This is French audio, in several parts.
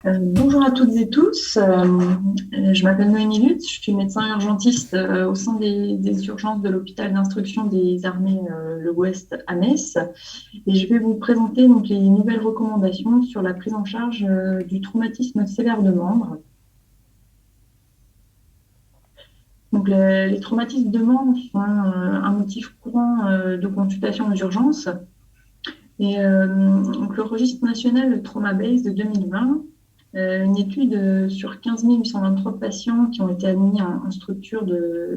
Bonjour à toutes et tous. Je m'appelle Noémie Lutz, je suis médecin urgentiste au sein des urgences de l'hôpital d'instruction des armées Le Ouest à Metz. Et je vais vous présenter donc, les nouvelles recommandations sur la prise en charge du traumatisme sévère de membres. Donc, les traumatismes de membres sont un motif courant de consultation aux urgences. Et donc, le registre national de TraumaBase de 2020, une étude sur 15 823 patients qui ont été admis en structure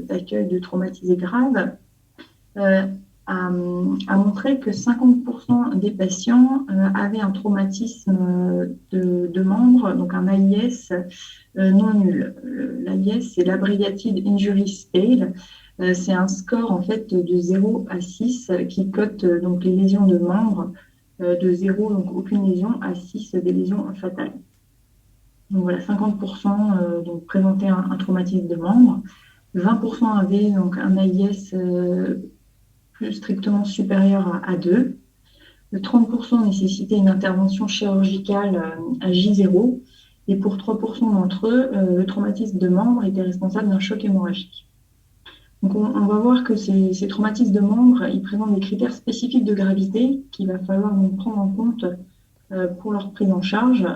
d'accueil de traumatisés graves, a montré que 50% des patients avaient un traumatisme de membre, donc un AIS non nul. L'AIS, c'est l'Abbreviated Injury Scale. C'est un score en fait de 0 à 6 qui cote donc les lésions de membres, de 0, donc aucune lésion, à 6 des lésions fatales. Donc voilà, 50% donc, présentaient un traumatisme de membre, 20% avaient donc un AIS plus strictement supérieur à 2, 30% nécessitaient une intervention chirurgicale à J0, et pour 3% d'entre eux, le traumatisme de membre était responsable d'un choc hémorragique. Donc on va voir que ces traumatismes de membre, ils présentent des critères spécifiques de gravité qu'il va falloir donc prendre en compte pour leur prise en charge,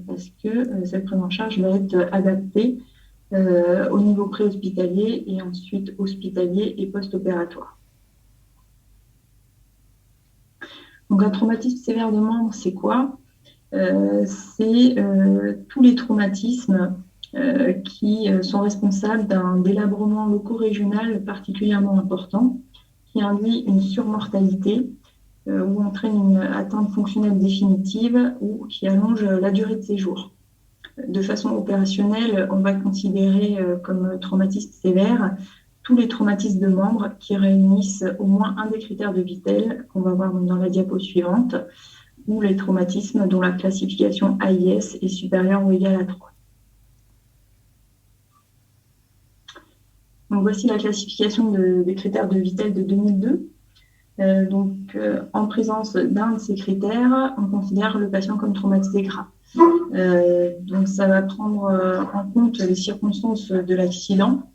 parce que cette prise en charge va être adaptée au niveau préhospitalier et ensuite hospitalier et post-opératoire. Donc un traumatisme sévère de membre, c'est quoi? C'est tous les traumatismes qui sont responsables d'un délabrement loco-régional particulièrement important, qui induit une surmortalité ou entraîne une atteinte fonctionnelle définitive ou qui allonge la durée de séjour. De façon opérationnelle, on va considérer comme traumatisme sévère tous les traumatismes de membres qui réunissent au moins un des critères de Vittel qu'on va voir dans la diapo suivante, ou les traumatismes dont la classification AIS est supérieure ou égale à 3. Donc voici la classification des critères de Vittel de 2002. En présence d'un de ces critères, on considère le patient comme traumatisé grave. Donc ça va prendre en compte les circonstances de l'accident,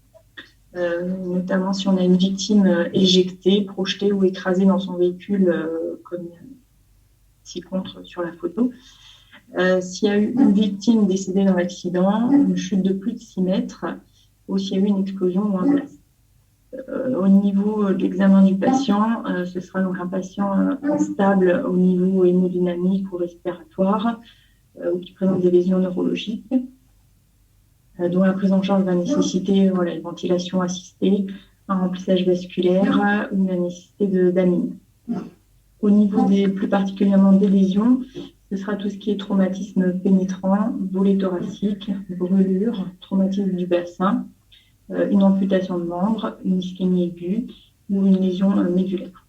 notamment si on a une victime éjectée, projetée ou écrasée dans son véhicule, comme s'y montre sur la photo. S'il y a eu une victime décédée dans l'accident, une chute de plus de 6 mètres, ou s'il y a eu une explosion ou un blast. Au niveau de l'examen du patient, ce sera donc un patient stable au niveau hémodynamique ou respiratoire, ou qui présente des lésions neurologiques, dont la prise en charge va nécessiter une ventilation assistée, un remplissage vasculaire ou la nécessité d'amine. Au niveau plus particulièrement des lésions, ce sera tout ce qui est traumatisme pénétrant, volet thoracique, brûlure, traumatisme du bassin, une amputation de membre, une ischémie aiguë ou une lésion médulaire.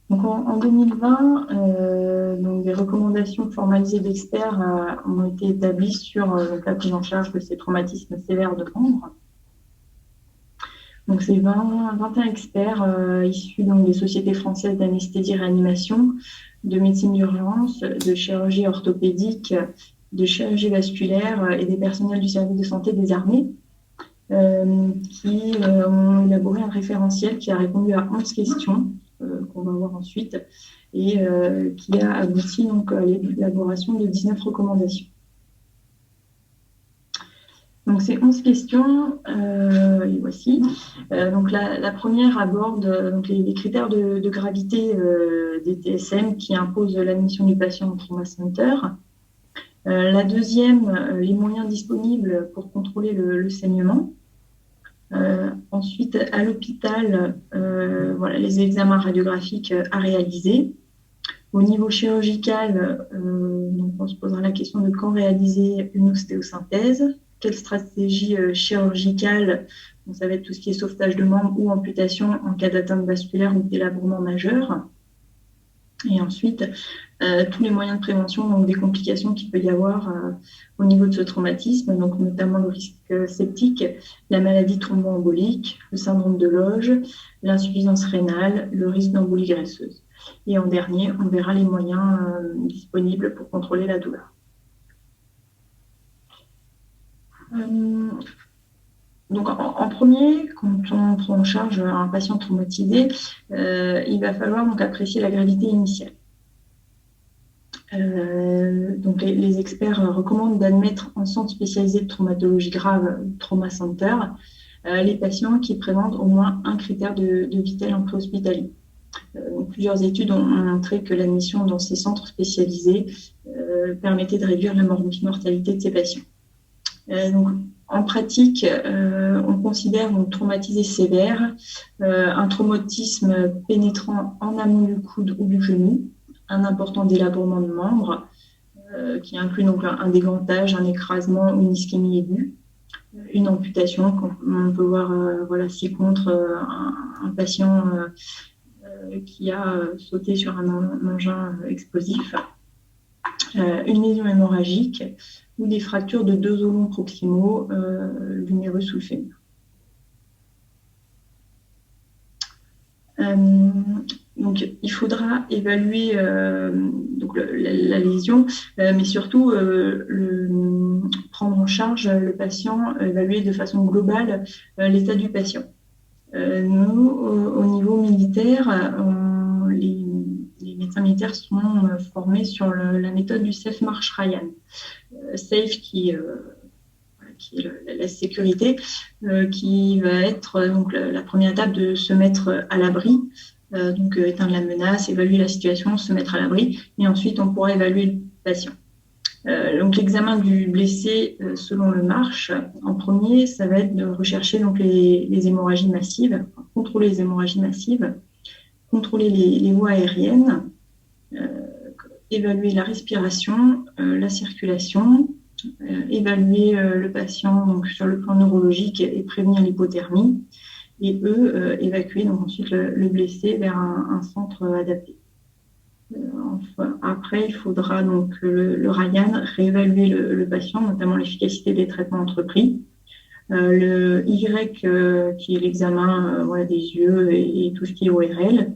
Donc en 2020, donc des recommandations formalisées d'experts ont été établies sur la prise en charge de ces traumatismes sévères de membre. Donc c'est 21 experts issus donc, des sociétés françaises d'anesthésie-réanimation, de médecine d'urgence, de chirurgie orthopédique, de chirurgie vasculaire et des personnels du service de santé des armées qui ont élaboré un référentiel qui a répondu à 11 questions qu'on va voir ensuite et qui a abouti donc, à l'élaboration de 19 recommandations. Donc ces 11 questions, les voici. Donc la première aborde donc, les critères de gravité des TSM qui imposent l'admission du patient au trauma center. La deuxième, les moyens disponibles pour contrôler le saignement. Ensuite, à l'hôpital, les examens radiographiques à réaliser. Au niveau chirurgical, donc on se posera la question de quand réaliser une ostéosynthèse, quelle stratégie chirurgicale, donc ça va être tout ce qui est sauvetage de membres ou amputation en cas d'atteinte vasculaire ou de délabrement majeur. Et ensuite, tous les moyens de prévention, donc des complications qu'il peut y avoir au niveau de ce traumatisme, donc notamment le risque septique, la maladie thromboembolique, le syndrome de Loge, l'insuffisance rénale, le risque d'embolie graisseuse. Et en dernier, on verra les moyens disponibles pour contrôler la douleur. Donc, en premier, quand on prend en charge un patient traumatisé, il va falloir donc apprécier la gravité initiale. Donc les experts recommandent d'admettre en centre spécialisé de traumatologie grave, Trauma Center, les patients qui présentent au moins un critère de Vittel en préhospitalier. Plusieurs études ont montré que l'admission dans ces centres spécialisés permettait de réduire la mortalité de ces patients. Donc, en pratique, on considère donc traumatisé sévère un traumatisme pénétrant en amont du coude ou du genou, un important délabrement de membres qui inclut donc un dégantage, un écrasement ou une ischémie aiguë, une amputation, comme on peut voir ci-contre un patient qui a sauté sur un engin explosif, une lésion hémorragique ou des fractures de deux os longs proximaux, l'humérus ou le fémur. Donc, il faudra évaluer la lésion, mais surtout prendre en charge le patient, évaluer de façon globale l'état du patient. Nous, au niveau militaire, les médecins militaires sont formés sur la méthode du Safe March Ryan. Safe qui est la sécurité, qui va être donc la première étape de se mettre à l'abri, donc éteindre la menace, évaluer la situation, se mettre à l'abri, et ensuite on pourra évaluer le patient. Donc l'examen du blessé selon le March, en premier, ça va être de rechercher donc les hémorragies massives, contrôler les hémorragies massives, contrôler les voies aériennes, évaluer la respiration, la circulation, évaluer le patient donc, sur le plan neurologique et prévenir l'hypothermie, et évacuer donc, ensuite le blessé vers un centre adapté. Après, il faudra donc le Ryan réévaluer le patient, notamment l'efficacité des traitements entrepris. Le Y, qui est l'examen des yeux et tout ce qui est ORL.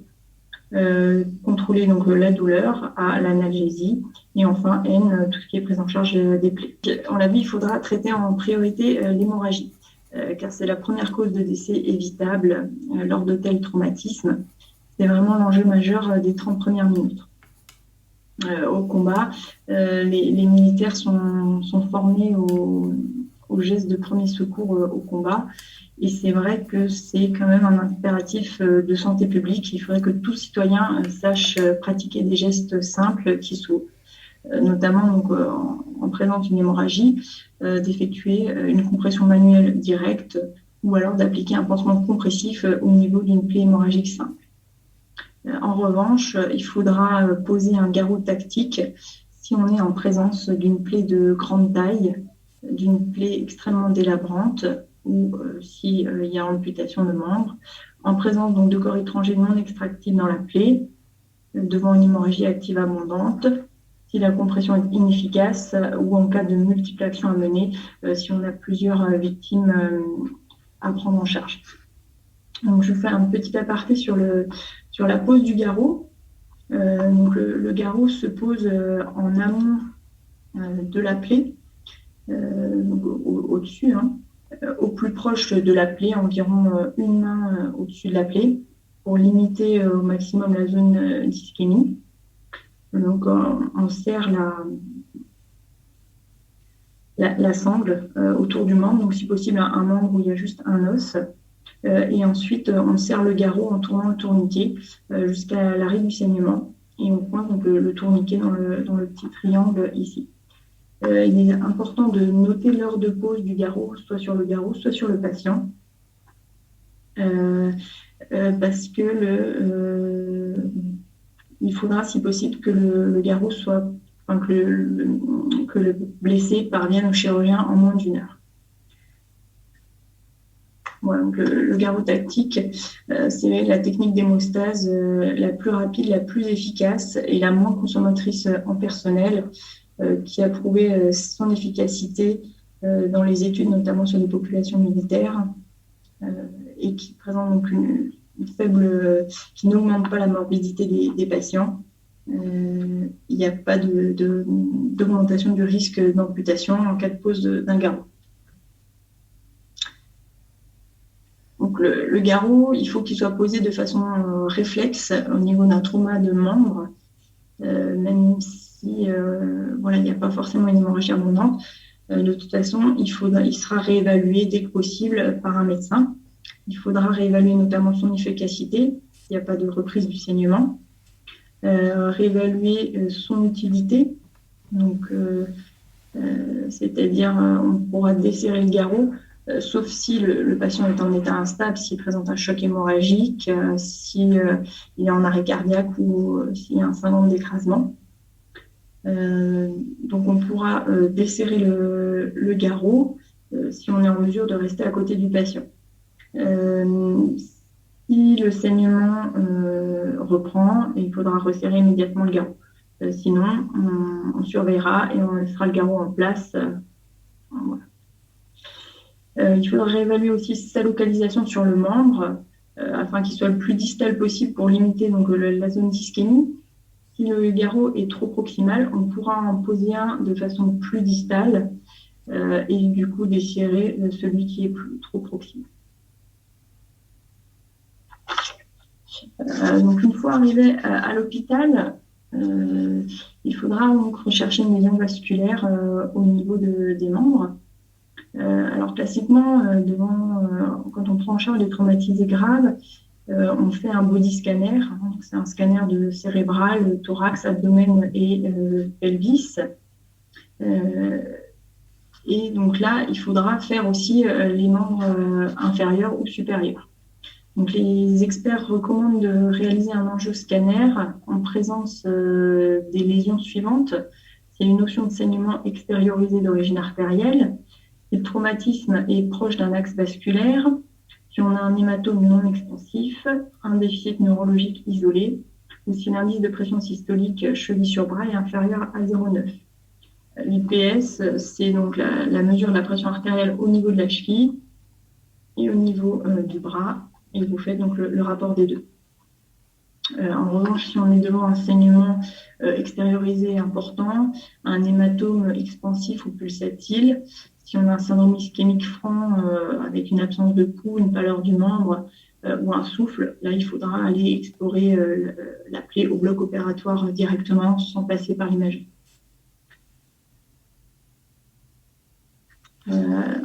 Contrôler donc la douleur, l'analgésie, et enfin N, tout ce qui est prise en charge des plaies. On l'a vu, il faudra traiter en priorité l'hémorragie, car c'est la première cause de décès évitable lors de tel traumatisme. C'est vraiment l'enjeu majeur des 30 premières minutes. Au combat, les militaires sont formés aux gestes de premier secours au combat. Et c'est vrai que c'est quand même un impératif de santé publique. Il faudrait que tout citoyen sache pratiquer des gestes simples qui sauvent, notamment donc, en présence d'une hémorragie, d'effectuer une compression manuelle directe ou alors d'appliquer un pansement compressif au niveau d'une plaie hémorragique simple. En revanche, il faudra poser un garrot tactique si on est en présence d'une plaie de grande taille, d'une plaie extrêmement délabrante, ou s'il y a amputation de membres, en présence donc, de corps étrangers non extractifs dans la plaie, devant une hémorragie active abondante, si la compression est inefficace ou en cas de multiples actions à mener, si on a plusieurs victimes à prendre en charge. Donc, je fais un petit aparté sur la pose du garrot. Donc le garrot se pose en amont de la plaie, donc au-dessus, au plus proche de la plaie, environ une main au-dessus de la plaie, pour limiter au maximum la zone d'ischémie. Donc on serre la sangle autour du membre, donc si possible un membre où il y a juste un os. Et ensuite, on serre le garrot en tournant le tourniquet jusqu'à l'arrêt du saignement. Et on pointe donc, le tourniquet dans le petit triangle ici. Il est important de noter l'heure de pause du garrot, soit sur le garrot, soit sur le patient. Parce que il faudra, si possible, que le garrot soit, que le blessé parvienne au chirurgien en moins d'1 heure. Voilà, donc le garrot tactique, c'est la technique d'hémostase la plus rapide, la plus efficace et la moins consommatrice en personnel, qui a prouvé son efficacité dans les études, notamment sur les populations militaires, et qui présente donc qui n'augmente pas la morbidité des patients. Il n'y a pas d'augmentation du risque d'amputation en cas de pose d'un garrot. Donc le garrot, il faut qu'il soit posé de façon réflexe au niveau d'un trauma de membre, même si voilà, il n'y a pas forcément une hémorragie abondante. De toute façon, il sera réévalué dès que possible par un médecin. Il faudra réévaluer notamment son efficacité s'il n'y a pas de reprise du saignement. Réévaluer son utilité. Donc, c'est-à-dire, on pourra desserrer le garrot, sauf si le patient est en état instable, s'il présente un choc hémorragique, s'il est en arrêt cardiaque ou s'il y a un syndrome d'écrasement. Donc, on pourra desserrer le garrot si on est en mesure de rester à côté du patient. Si le saignement reprend, il faudra resserrer immédiatement le garrot. Sinon, on surveillera et on laissera le garrot en place. Voilà. Il faudra réévaluer aussi sa localisation sur le membre afin qu'il soit le plus distal possible pour limiter donc, la zone d'ischémie. Si le garrot est trop proximal, on pourra en poser un de façon plus distale et du coup desserrer celui qui est trop proximal. Donc une fois arrivé à l'hôpital, il faudra donc rechercher une lésion vasculaire au niveau des membres. Alors classiquement, quand on prend en charge les traumatisés graves, on fait un body scanner. C'est un scanner de cérébral, thorax, abdomen et pelvis. Et donc là, il faudra faire aussi les membres inférieurs ou supérieurs. Donc, les experts recommandent de réaliser un angioscanner en présence des lésions suivantes. C'est une notion de saignement extériorisé d'origine artérielle. Si le traumatisme est proche d'un axe vasculaire, si on a un hématome non expansif, un déficit neurologique isolé, ou si l'indice de pression systolique cheville sur bras est inférieur à 0,9. L'IPS, c'est donc la mesure de la pression artérielle au niveau de la cheville et au niveau du bras. Et vous faites donc le rapport des deux. En revanche, si on est devant un saignement extériorisé important, un hématome expansif ou pulsatile, si on a un syndrome ischémique franc avec une absence de pouls, une pâleur du membre ou un souffle, là, il faudra aller explorer la plaie au bloc opératoire directement sans passer par l'imagerie.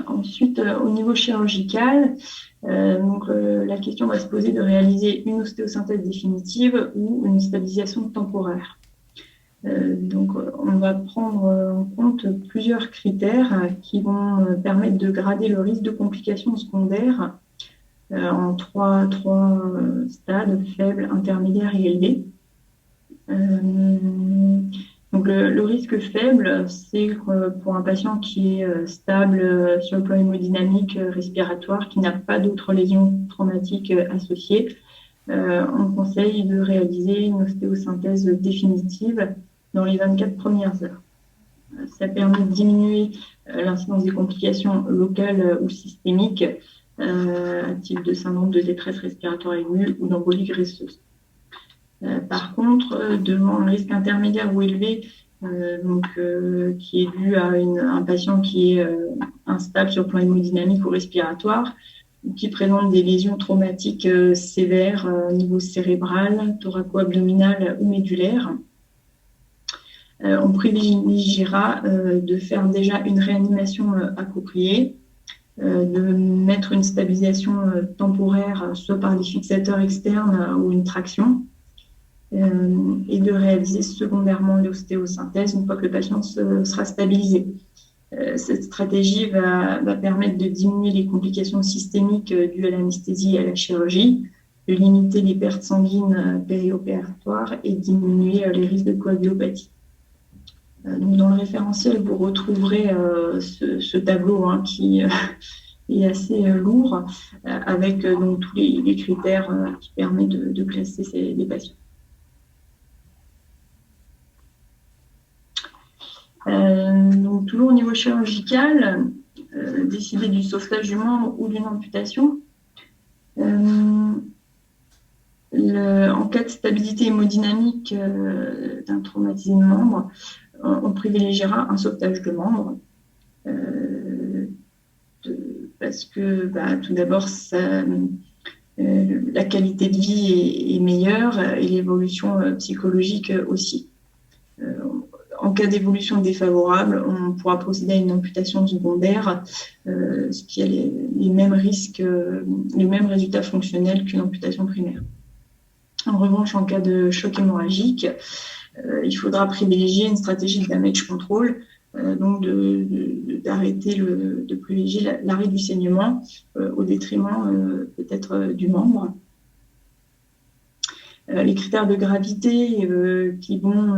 Ensuite, au niveau chirurgical, la question va se poser de réaliser une ostéosynthèse définitive ou une stabilisation temporaire. On va prendre en compte plusieurs critères qui vont permettre de grader le risque de complications secondaires en trois stades, faibles, intermédiaires et élevés. Donc le risque faible, c'est pour un patient qui est stable sur le plan hémodynamique, respiratoire, qui n'a pas d'autres lésions traumatiques associées. On conseille de réaliser une ostéosynthèse définitive dans les 24 premières heures. Ça permet de diminuer l'incidence des complications locales ou systémiques, type de syndrome de détresse respiratoire aiguë ou d'embolie graisseuse. Par contre, devant un risque intermédiaire ou élevé, qui est dû à un patient qui est instable sur le plan hémodynamique ou respiratoire, ou qui présente des lésions traumatiques sévères au niveau cérébral, thoraco-abdominal ou médulaire, on privilégiera de faire déjà une réanimation appropriée, de mettre une stabilisation temporaire, soit par des fixateurs externes ou une traction, et de réaliser secondairement l'ostéosynthèse une fois que le patient sera stabilisé. Cette stratégie va permettre de diminuer les complications systémiques dues à l'anesthésie et à la chirurgie, de limiter les pertes sanguines périopératoires et diminuer les risques de coagulopathie. Donc dans le référentiel, vous retrouverez ce tableau qui est assez lourd, avec donc, tous les critères qui permettent de classer les patients. Donc toujours au niveau chirurgical, décider du sauvetage du membre ou d'une amputation. En cas de stabilité hémodynamique d'un traumatisé de membre, on privilégiera un sauvetage de membre parce que tout d'abord, la qualité de vie est meilleure et l'évolution psychologique aussi. En cas d'évolution défavorable, on pourra procéder à une amputation secondaire, ce qui a les mêmes risques, les mêmes résultats fonctionnels qu'une amputation primaire. En revanche, en cas de choc hémorragique, il faudra privilégier une stratégie de damage control, donc de privilégier l'arrêt du saignement au détriment peut-être du membre. Les critères de gravité qui vont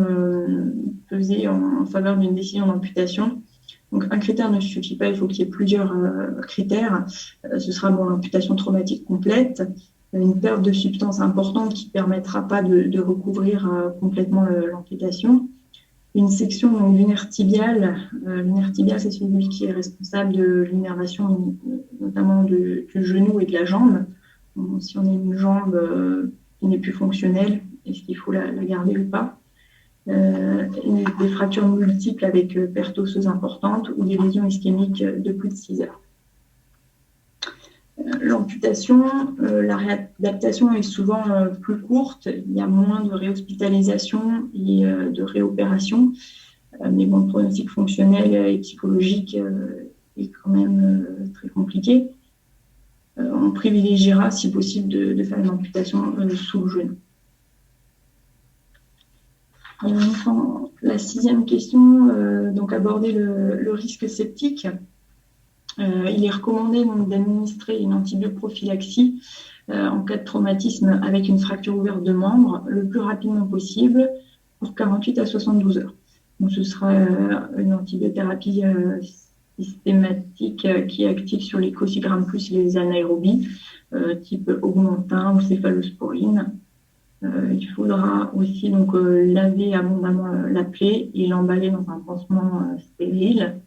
peser en faveur d'une décision d'amputation. Donc, un critère ne suffit pas, il faut qu'il y ait plusieurs critères. Ce sera l'amputation traumatique complète, une perte de substance importante qui ne permettra pas de recouvrir complètement l'amputation. Une section lunaire tibiale. Lunaire tibiale, c'est celui qui est responsable de l'innervation, notamment du genou et de la jambe. Donc, si on a une jambe qui n'est plus fonctionnelle, est-ce qu'il faut la garder ou pas? Des fractures multiples avec perte osseuse importante ou des lésions ischémiques de plus de 6 heures. L'amputation, la réadaptation est souvent plus courte, il y a moins de réhospitalisation et de réopération, mais bon, le pronostic fonctionnel et psychologique est quand même très compliqué. On privilégiera, si possible, de faire une amputation sous le genou. Enfin, la 6e question, donc aborder le risque septique. Il est recommandé d'administrer une antibioprophylaxie en cas de traumatisme avec une fracture ouverte de membre le plus rapidement possible pour 48 à 72 heures. Donc, ce sera une antibiothérapie systématique qui est active sur les cocygrammes plus les anaérobies, type augmentin ou céphalosporine. Il faudra aussi donc laver abondamment la plaie et l'emballer dans un pansement stérile,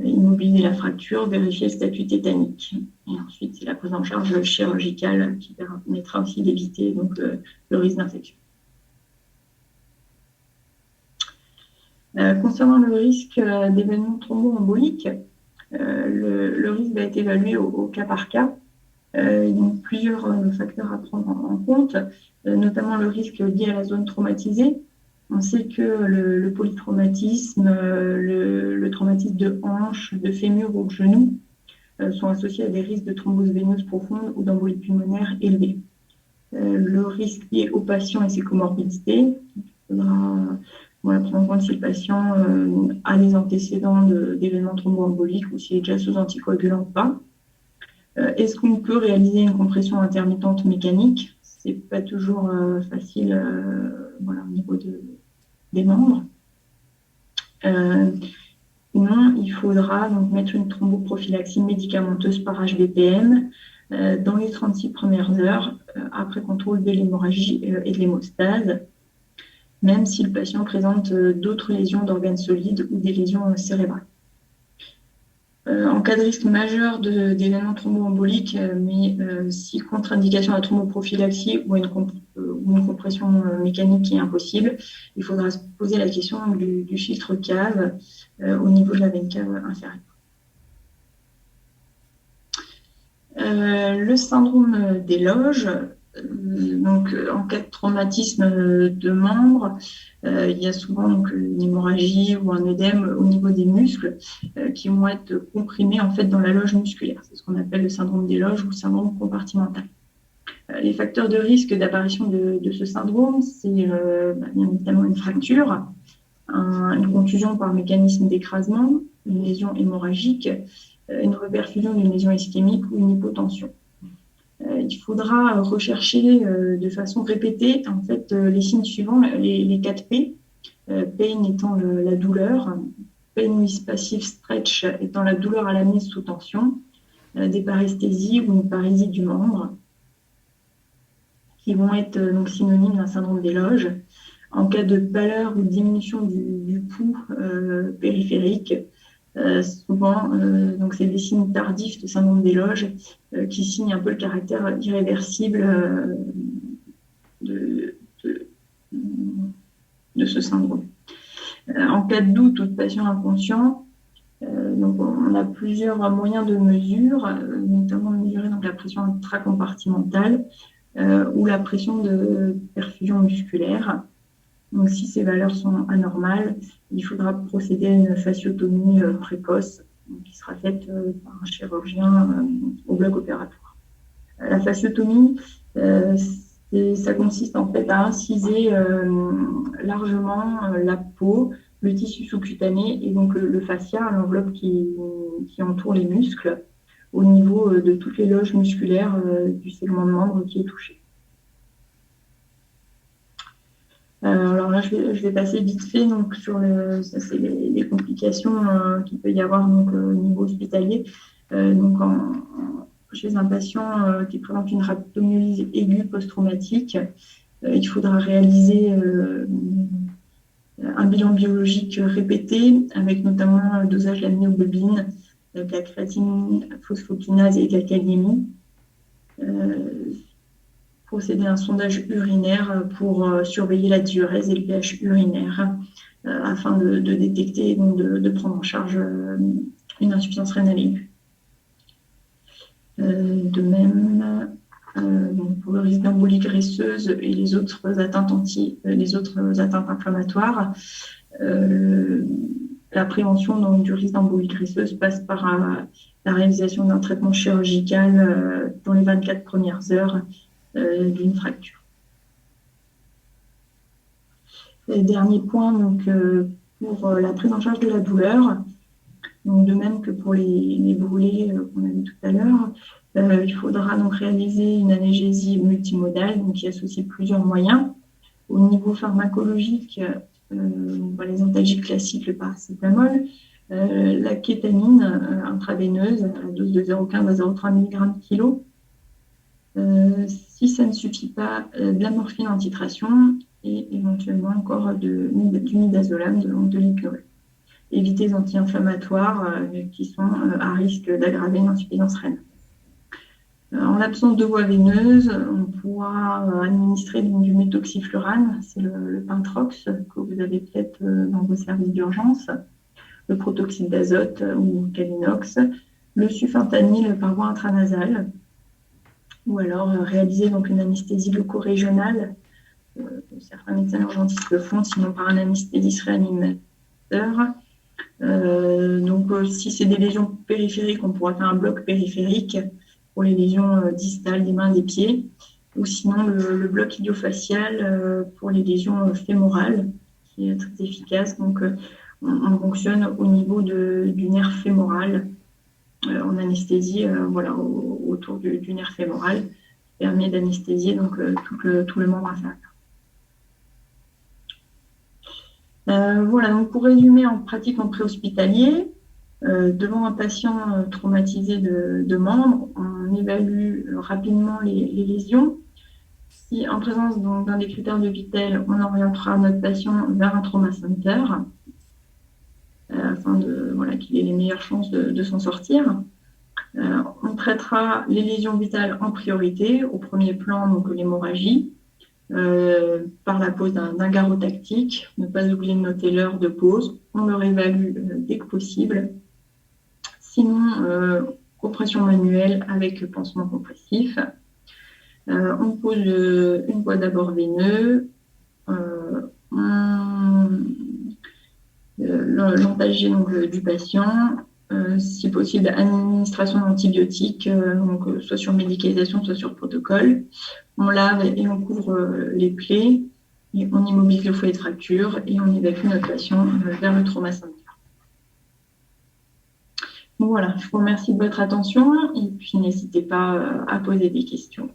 immobiliser la fracture, vérifier le statut tétanique. Et ensuite, c'est la prise en charge chirurgicale qui permettra aussi d'éviter donc le risque d'infection. Concernant le risque d'événements thromboemboliques, le risque va être évalué au cas par cas. Donc plusieurs facteurs à prendre en compte, notamment le risque lié à la zone traumatisée. On sait que le polytraumatisme, le traumatisme de hanche, de fémur ou de genou sont associés à des risques de thrombose veineuse profonde ou d'embolie pulmonaire élevés. Le risque lié au patient et ses comorbidités, il faudra prendre en compte si le patient a des antécédents d'événements thromboemboliques ou s'il est déjà sous anticoagulant ou pas. Est-ce qu'on peut réaliser une compression intermittente mécanique? C'est pas toujours facile au niveau des membres. Non, il faudra donc mettre une thromboprophylaxie médicamenteuse par HBPM dans les 36 premières heures après contrôle de l'hémorragie et de l'hémostase, même si le patient présente d'autres lésions d'organes solides ou des lésions cérébrales. En cas de risque majeur d'événements thromboemboliques, mais si contre-indication à la thromboprophylaxie ou une compression mécanique qui est impossible, il faudra se poser la question du filtre cave au niveau de la veine cave inférieure. Le syndrome des loges. Donc, en cas de traumatisme de membre, il y a souvent donc, une hémorragie ou un œdème au niveau des muscles qui vont être comprimés en fait dans la loge musculaire. C'est ce qu'on appelle le syndrome des loges ou syndrome compartimental. Les facteurs de risque d'apparition de ce syndrome, c'est bien évidemment une fracture, une contusion par mécanisme d'écrasement, une lésion hémorragique, une reperfusion d'une lésion ischémique ou une hypotension. Il faudra rechercher de façon répétée en fait, les signes suivants, les 4 P. Pain étant la douleur, pain with passive stretch étant la douleur à la mise sous tension, des paresthésies ou une parésie du membre, qui vont être donc synonymes d'un syndrome des loges. En cas de pâleur ou de diminution du pouls périphérique, souvent, donc c'est des signes tardifs de syndrome des loges qui signent un peu le caractère irréversible de ce syndrome. En cas de doute ou de patient inconscient, donc on a plusieurs moyens de mesure, notamment de mesurer donc, la pression intracompartimentale ou la pression de perfusion musculaire. Donc, si ces valeurs sont anormales, il faudra procéder à une fasciotomie précoce qui sera faite par un chirurgien au bloc opératoire. La fasciotomie, ça consiste en fait à inciser largement la peau, le tissu sous-cutané et donc le fascia, l'enveloppe qui entoure les muscles, au niveau de toutes les loges musculaires du segment de membre qui est touché. Alors là, je vais passer vite fait donc, sur les complications qu'il peut y avoir donc, au niveau hospitalier. Donc chez un patient qui présente une rhabdomyolyse aiguë post-traumatique, il faudra réaliser un bilan biologique répété, avec notamment un dosage de la myoglobine, la créatine, phosphokinase et de la kaliémie. Procéder à un sondage urinaire pour surveiller la diurèse et le pH urinaire afin de détecter et donc de prendre en charge une insuffisance rénale aiguë. De même, donc pour le risque d'embolie graisseuse et les autres atteintes inflammatoires, la prévention donc, du risque d'embolie graisseuse passe par la réalisation d'un traitement chirurgical dans les 24 premières heures d'une fracture. Et dernier point, donc, pour la prise en charge de la douleur, donc de même que pour les brûlés qu'on a vu tout à l'heure, il faudra donc réaliser une analgésie multimodale donc, qui associe plusieurs moyens. Au niveau pharmacologique, les antalgiques classiques, le paracétamol, la kétamine intraveineuse à la dose de 0,15 à 0,3 mg/kg. Si ça ne suffit pas, de la morphine en titration et éventuellement encore du midazolam, de l'hypnol. Éviter les anti-inflammatoires qui sont à risque d'aggraver une insuffisance rénale. En l'absence de voie veineuse, on pourra administrer du méthoxyflurane, c'est le Pintrox que vous avez peut-être dans vos services d'urgence, le protoxyde d'azote ou Calinox, le sufentanil par voie intranasale, ou alors réaliser donc une anesthésie loco-régionale. Certains médecins urgentistes le font, sinon par un anesthésiste réanimateur. Donc, si c'est des lésions périphériques, on pourra faire un bloc périphérique pour les lésions distales des mains, des pieds, ou sinon le bloc iliofacial pour les lésions fémorales, qui est très efficace. Donc, on fonctionne au niveau du nerf fémoral en anesthésie, autour du nerf fémoral, qui permet d'anesthésier donc tout le membre inférieur. Donc pour résumer en pratique en préhospitalier, devant un patient traumatisé de membre, on évalue rapidement les lésions. Si en présence d'un des critères de Vittel, on orientera notre patient vers un trauma center afin qu'il ait les meilleures chances de s'en sortir. On traitera les lésions vitales en priorité, au premier plan, donc l'hémorragie, par la pose d'un garrot tactique. Ne pas oublier de noter l'heure de pause. On le réévalue dès que possible. Sinon, compression manuelle avec pansement compressif. On pose une voie d'abord veineux. L'antalgie du patient. Si possible, administration d'antibiotiques, soit sur médicalisation, soit sur protocole. On lave et on couvre les plaies, et on immobilise le foyer de fracture et on évacue notre patient vers le trauma center. Donc voilà, je vous remercie de votre attention et puis n'hésitez pas à poser des questions.